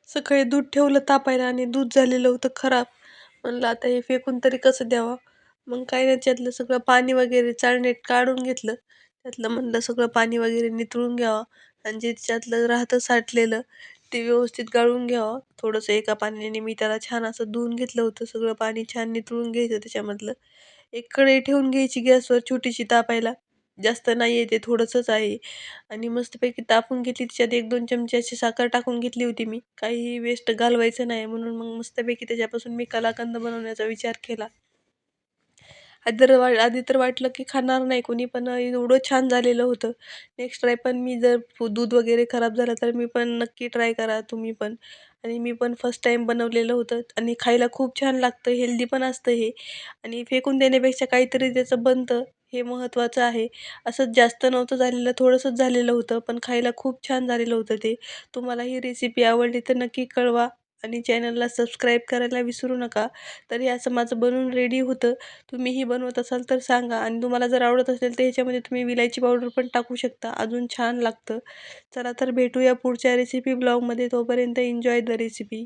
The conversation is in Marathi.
सकाळी दूध ठेवलं तापायला आणि दूध झालेलं होतं खराब. म्हणलं आता हे फेकून तरी कसं द्यावं? मग काय नाही त्यातलं सगळं पाणी वगैरे चाळणीत काढून घेतलं. त्यातलं म्हणलं सगळं पाणी वगैरे निथळून घ्यावं आणि जे त्यातलं राहतं साठलेलं ते व्यवस्थित गाळून घ्यावं. थोडंसं एका पाण्याने मी त्याला छान असं धुवून घेतलं होतं. सगळं पाणी छान निथळून घ्यायचं त्याच्यामधलं. एक कढई ठेवून घ्यायची गॅसवर छोटीशी तापायला. जास्त नाहीये ते थोडंसंच आहे. आणि मस्तपैकी तापून घेतली. त्याच्यात 1-2 चमचे अशी साखर टाकून घेतली होती मी. काहीही वेस्ट घालवायचं नाही म्हणून मग मस्तपैकी त्याच्यापासून मी कलाकंद बनवण्याचा विचार केला. आधी तर वाटलं की खाणार नाही कोणी, पण एवढं छान झालेलं होतं. नेक्स्ट ट्राय पण मी जर दूध वगैरे खराब झालं तर मी पण नक्की ट्राय करा तुम्ही पण. आणि मी पण फर्स्ट टाईम बनवलेलं होतं आणि खायला खूप छान लागतं, हेल्दी पण असतं हे. आणि फेकून देण्यापेक्षा काहीतरी त्याचं बनतं हे महत्त्वाचं आहे. असंच जास्त नव्हतं झालेलं, थोडंसंच झालेलं होतं, पण खायला खूप छान झालेलं होतं ते. तुम्हाला ही रेसिपी आवडली तर नक्की कळवा आणि चॅनलला सबस्क्राईब करायला विसरू नका. तर हे असं माझं बनवून रेडी होतं. तुम्हीही बनवत असाल तर सांगा आणि तुम्हाला जर आवडत असेल तर ह्याच्यामध्ये तुम्ही विलायची पावडर पण टाकू शकता. अजून छान लागतं. चला तर भेटूया पुढच्या रेसिपी ब्लॉगमध्ये. तोपर्यंत एन्जॉय द रेसिपी.